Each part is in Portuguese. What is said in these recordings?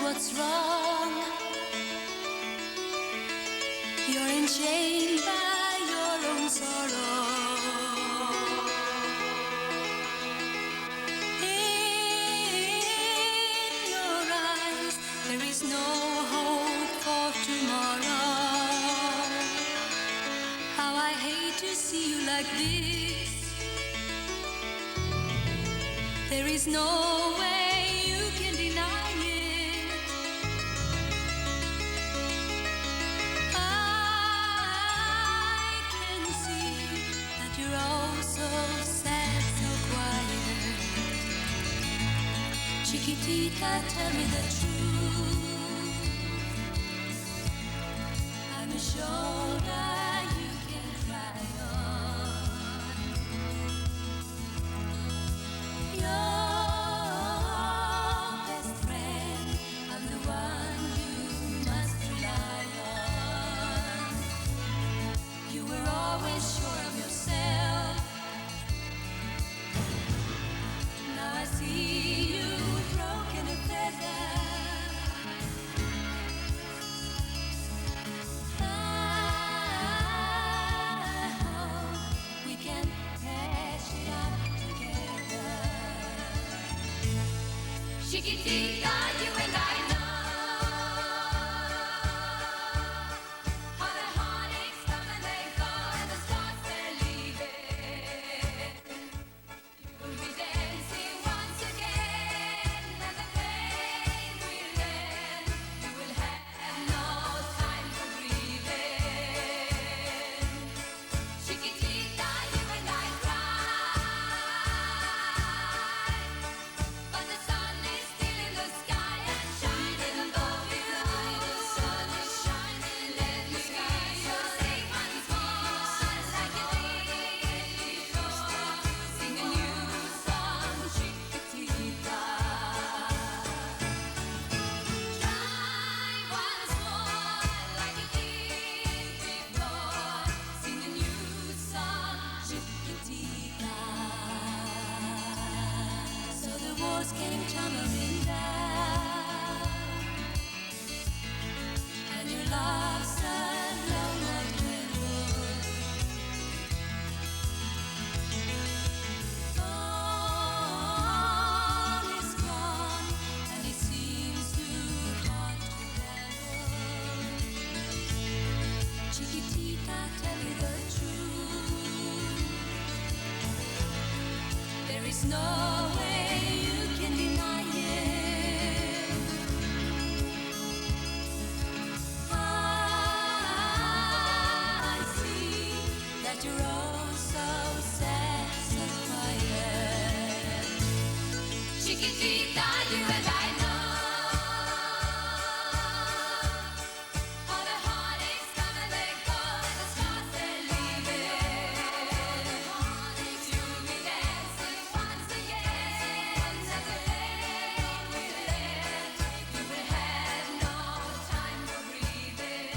what's wrong. You're enchained by your own sorrow. In your eyes, there is no hope for tomorrow. How I hate to see you like this. There is no way you can deny it. I can see that you're all so sad, so quiet. Chiquitita, tell me the truth. I'm a shoulder you can cry on. Your best friend, I'm the one you must rely on. You were always sure of yourself. Now I see you broken a feather. I hope we can patch it up together. Chiquitita, you and I know how the heartaches come and they go, and the stars they're leaving. You'll be dancing once again, and the pain will end. You will have no time for grieving. Chiquitita, you and I cry, but the sun is still in the sky and shining above you. The sun is shining. Let me hear you sing once more, like you did before. Sing a new song, Chiquitita. Try once more, like you did before. Sing a new song, Chiquitita. So the walls came tumbling down, and your love's alone and trembled. All is gone, and it seems too hard to handle. Chiquitita, tell me the truth. There is no way you can deny it. I see that you're all so sad, so quiet. Chiquitita, you and I know how the heartaches come and they go, and the stars they're leaving. You'll be dancing once again, and the pain will end. You will have no time for grieving.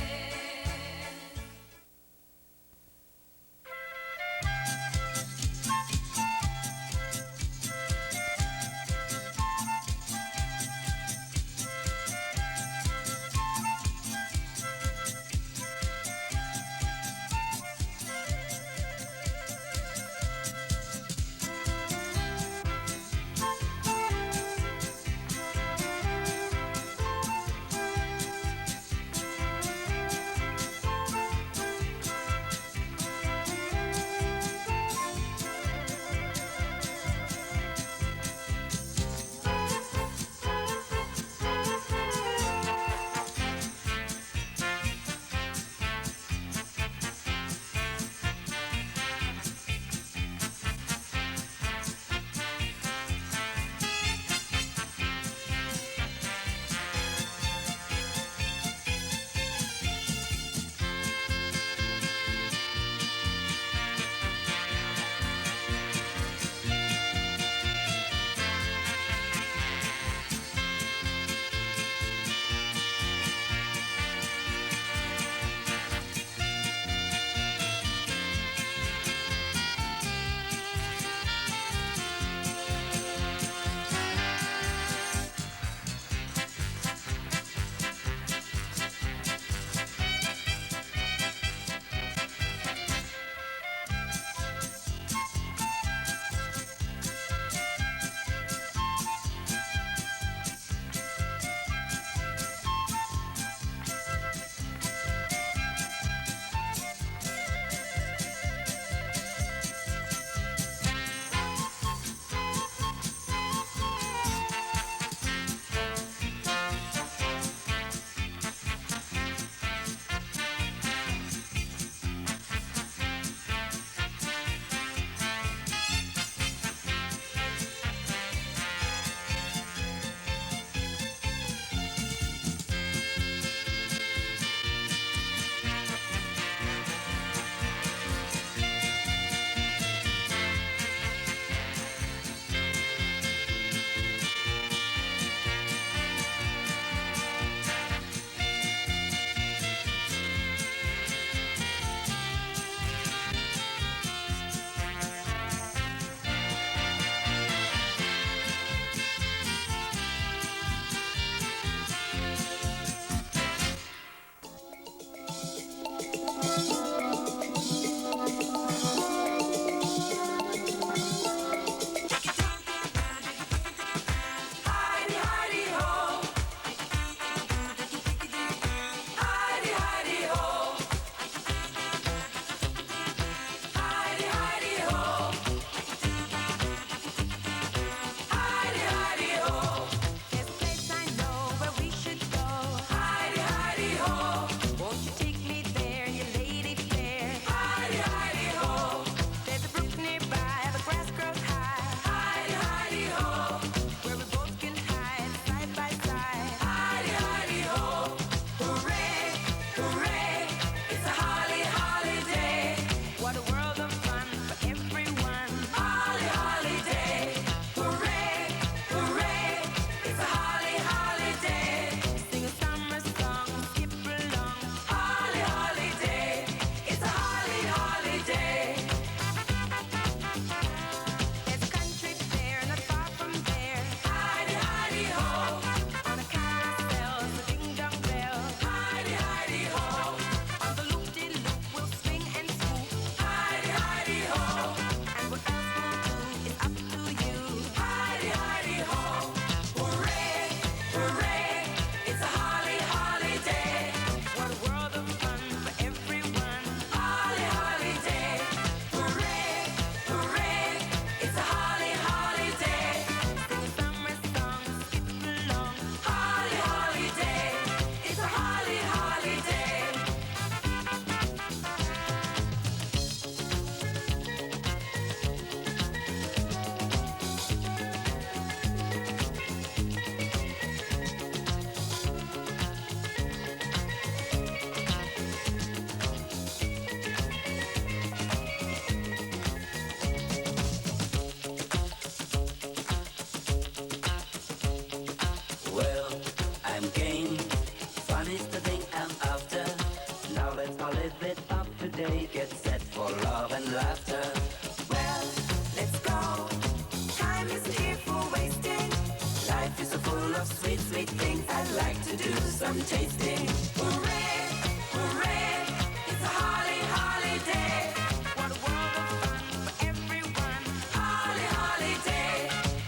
full of sweet, sweet things. I'd like to do some tasting. Hooray, hooray, it's a holly holiday. What a world of fun for everyone. Holly holiday.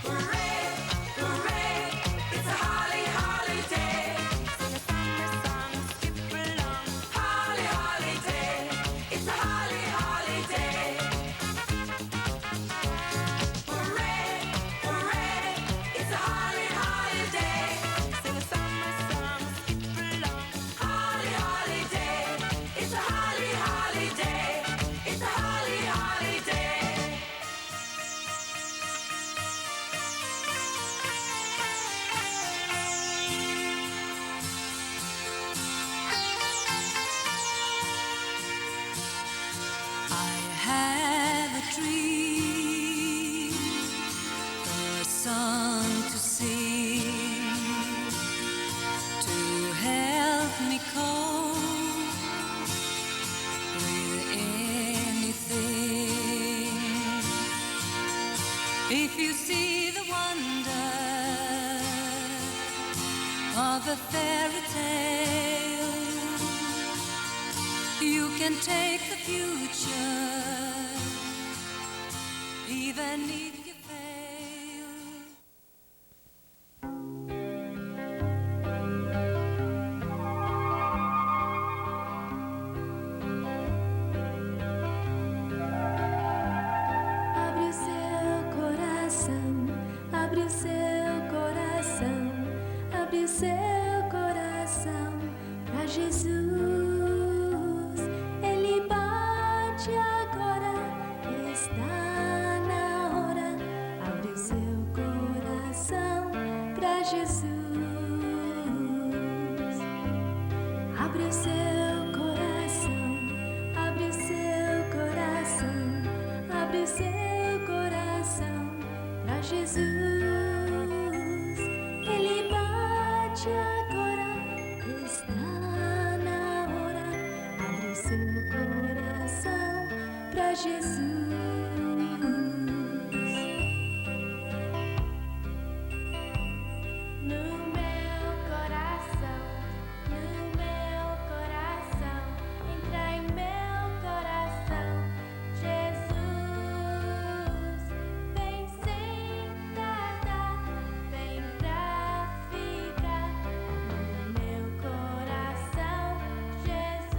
Hooray, hooray, it's a holly holiday. Sing a summer song, skip along. Holly holiday, it's a holly holiday. Hooray, hooray, it's a holly holiday. Sing a summer song, skip along. Holly holiday, it's a holly holiday. It's a holly holiday. I have a dream, a song to sing, to help me cope with anything. If you see the wonder of a fairy tale, you can take the future, even if you fail. Abre o seu coração, abre o seu coração, abre o seu coração pra Jesus. Ele bate agora, está na hora. Abre o seu coração pra Jesus. Abre o seu coração, abre o seu coração, abre o seu coração pra Jesus. Ele bate agora, está na hora. Abre o seu coração pra Jesus. No meu coração, entra em meu coração, Jesus, vem sentar, vem pra ficar. No meu coração, Jesus.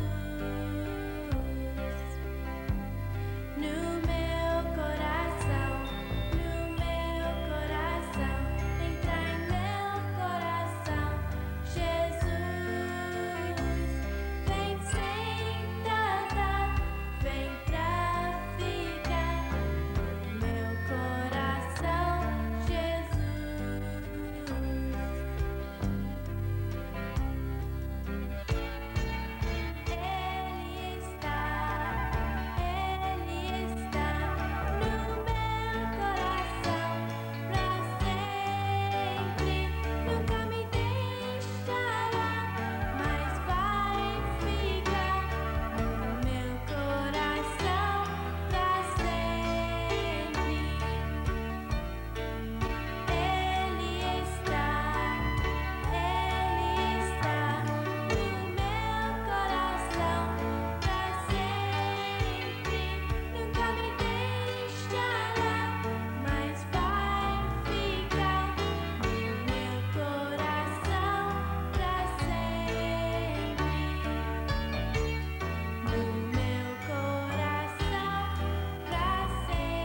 No meu coração, entra em meu coração, Jesus, vem sentar, vem pra ficar. No meu coração, Jesus. Ele está no meu coração pra sempre. Nunca me deixará, mas vai ficar no meu coração pra sempre. Ele está no meu coração pra sempre. Nunca me deixará, mas vai ficar no meu coração pra sempre. No meu coração pra sempre.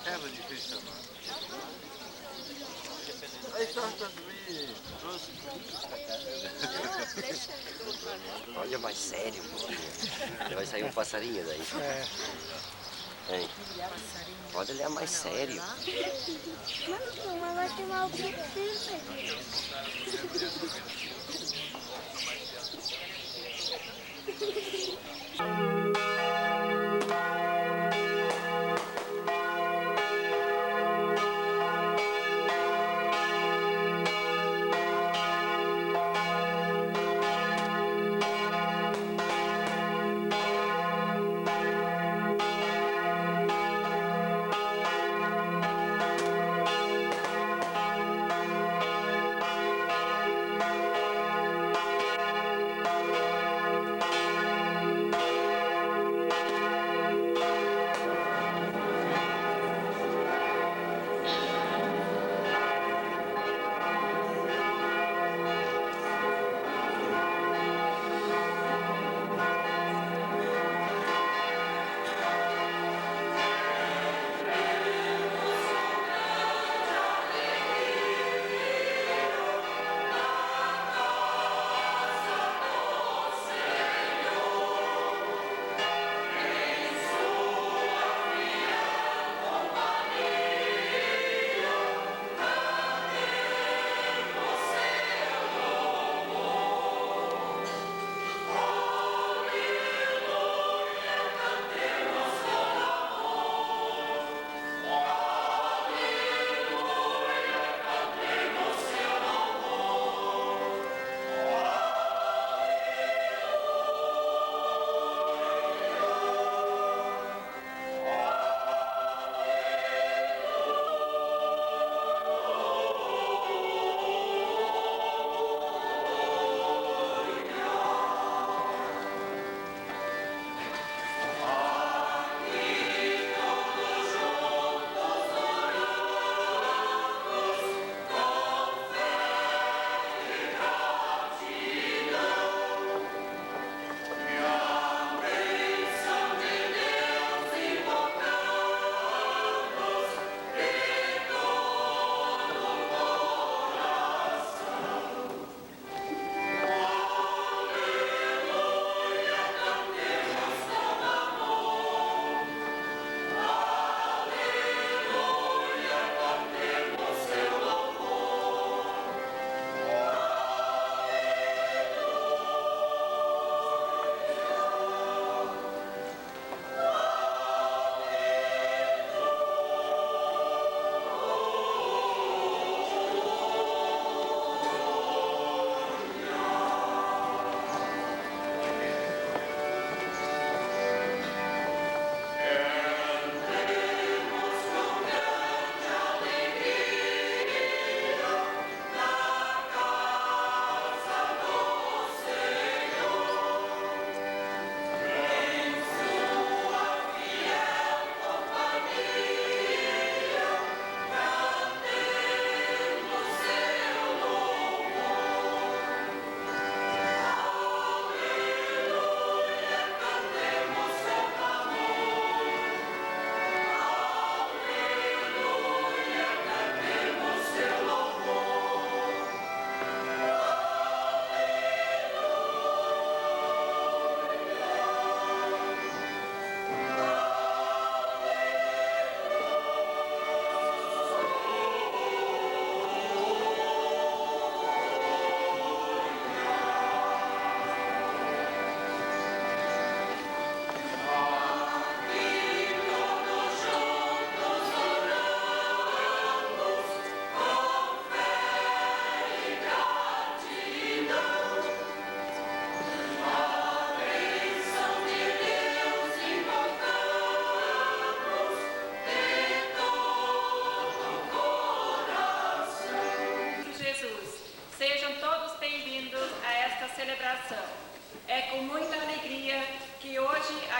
Era difícil, mano. Aí só também trouxe. Olha mais sério, pô. Vai sair um passarinho daí. Hein? Pode olhar mais sério. Mas vai ter mal preciso.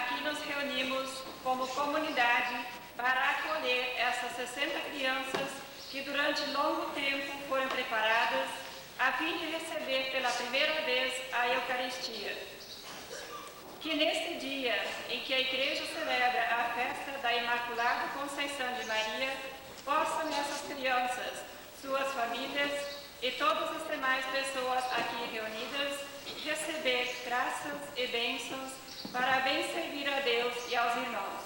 aqui nos reunimos como comunidade para acolher essas 60 crianças que durante longo tempo foram preparadas a fim de receber pela primeira vez a Eucaristia. Que neste dia em que a Igreja celebra a festa da Imaculada Conceição de Maria, possam essas crianças, suas famílias e todas as demais pessoas aqui reunidas receber graças e bênçãos para bem servir a Deus e aos irmãos.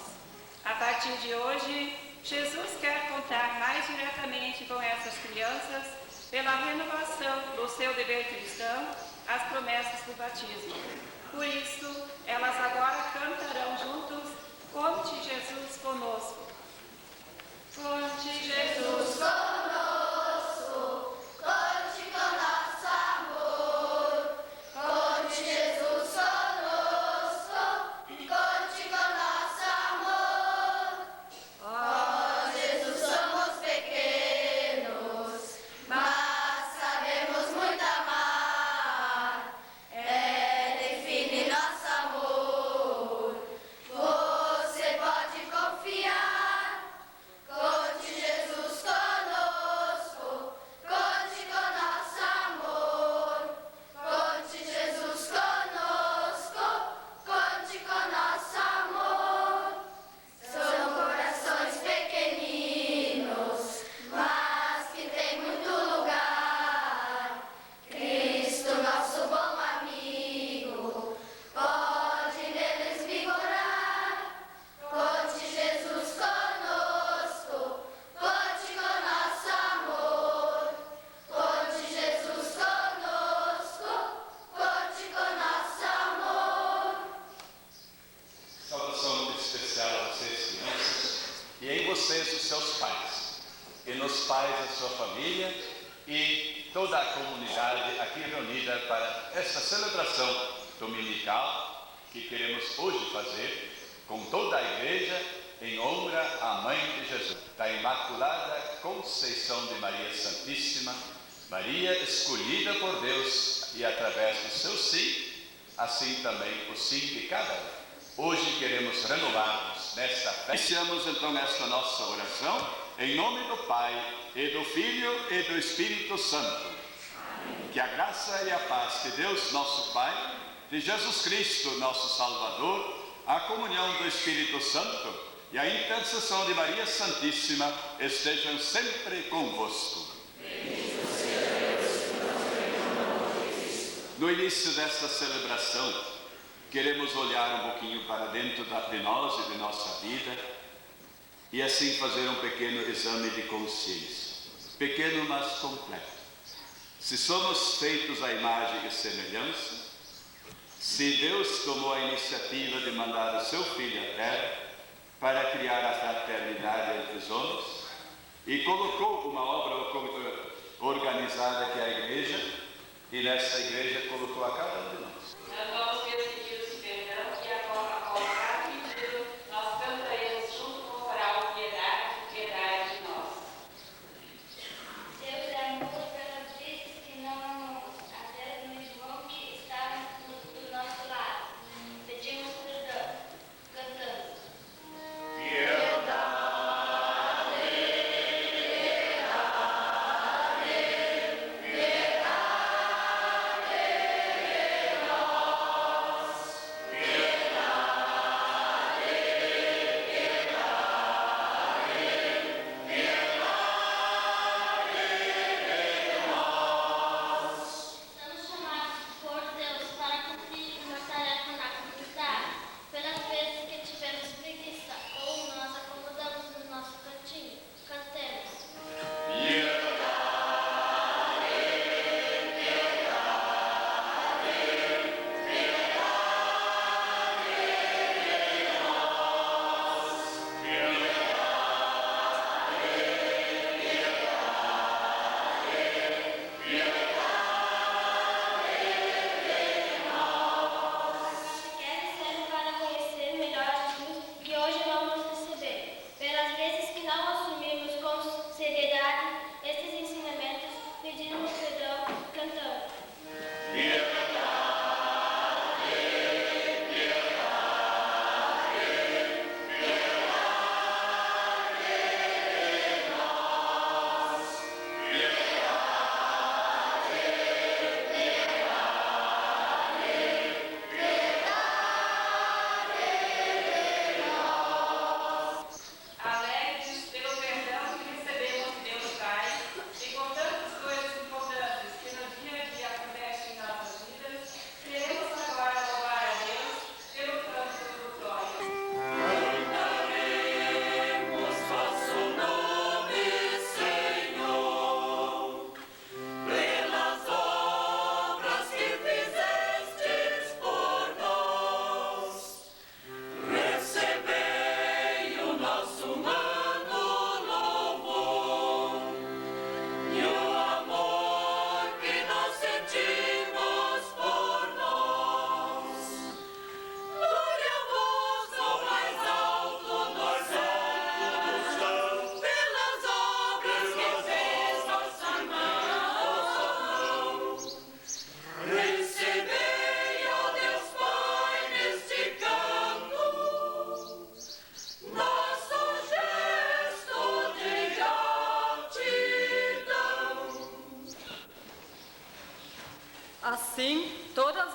A partir de hoje, Jesus quer contar mais diretamente com essas crianças pela renovação do seu dever cristão, as promessas do batismo. Por isso, elas agora cantarão juntos Conte Jesus conosco. Conte Jesus Conosco, conte com nosso amor. Conte Jesus conosco, conte com nosso amor. Ó Jesus, somos pequenos, mas sabemos muito amar. Define nosso amor. Você pode confiar. Conte Jesus conosco, conte com nosso amor. Conte Jesus conosco, conte com nosso amor. São corações pequeninos, mas que tem muito lugar. Cristo, nosso bom amigo, pode neles vigorar. Conte Jesus conosco, conte com nosso amor. Conte Jesus conosco, conte com nosso amor. Saudação muito especial a vocês, crianças, e em vocês, os seus pais, e nos pais da sua família e toda a comunidade aqui reunida para esta celebração dominical que queremos hoje fazer com toda a igreja em honra à Mãe de Jesus, da Imaculada Conceição de Maria Santíssima, Maria escolhida por Deus e através do seu sim, assim também o sim de cada um. Hoje queremos renovar-nos nesta festa. Iniciamos então esta nossa oração em nome do Pai, e do Filho e do Espírito Santo. Que a graça e a paz de Deus, nosso Pai, de Jesus Cristo, nosso Salvador, a comunhão do Espírito Santo e a intercessão de Maria Santíssima estejam sempre convosco. No início desta celebração, queremos olhar um pouquinho para dentro de nós e de nossa vida e assim fazer um pequeno exame de consciência. Pequeno, mas completo. Se somos feitos à imagem e semelhança, se Deus tomou a iniciativa de mandar o seu Filho à Terra para criar a fraternidade entre os homens e colocou uma obra organizada que é a Igreja, e nessa Igreja colocou a cada um de nós. Nós vamos ver os pedidos de perdão e agora, após cada pedido, nós cantaremos junto com o coral Piedade, Piedade de nós. Deus é amor pelas vidas que não amamos, até no irmão que está do nosso lado. Pedimos perdão, cantando. Piedade,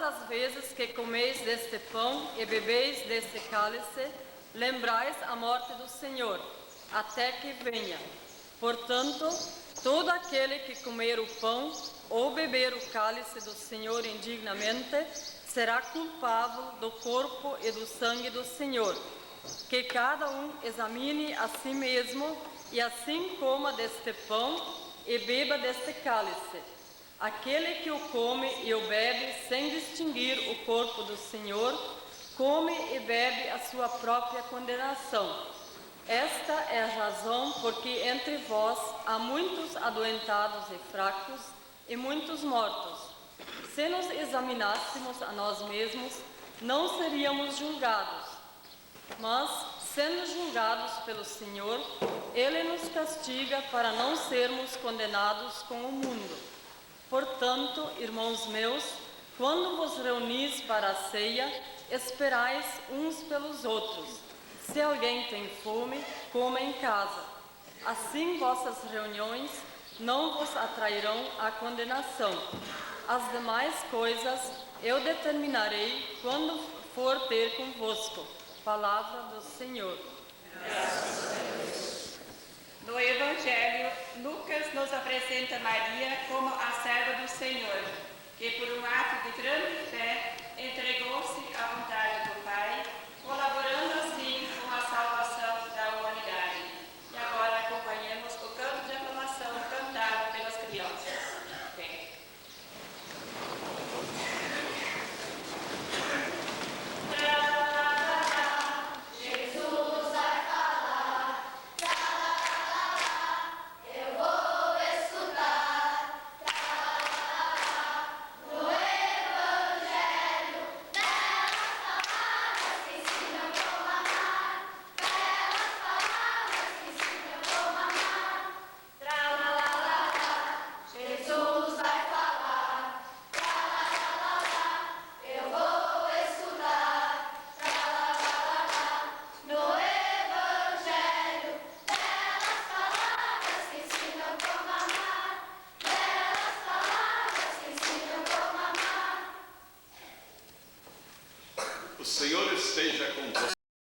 as vezes que comeis deste pão e bebeis deste cálice, lembrais a morte do Senhor, até que venha. Portanto, todo aquele que comer o pão ou beber o cálice do Senhor indignamente, será culpável do corpo e do sangue do Senhor. Que cada um examine a si mesmo e assim coma deste pão e beba deste cálice. Aquele que o come e o bebe sem distinguir o corpo do Senhor, come e bebe a sua própria condenação. Esta é a razão por que entre vós há muitos adoentados e fracos e muitos mortos. Se nos examinássemos a nós mesmos, não seríamos julgados. Mas, sendo julgados pelo Senhor, Ele nos castiga para não sermos condenados com o mundo. Portanto, irmãos meus, quando vos reunis para a ceia, esperais uns pelos outros. Se alguém tem fome, coma em casa. Assim vossas reuniões não vos atrairão à condenação. As demais coisas eu determinarei quando for ter convosco. Palavra do Senhor. No Evangelho, Lucas nos apresenta Maria como a serva do Senhor, que por um ato de grande fé entregou-se à vontade do Pai, colaborando assim com a salvação da humanidade. E agora acompanhemos o canto de aclamação cantado pelas crianças. Bem. O Senhor esteja convosco.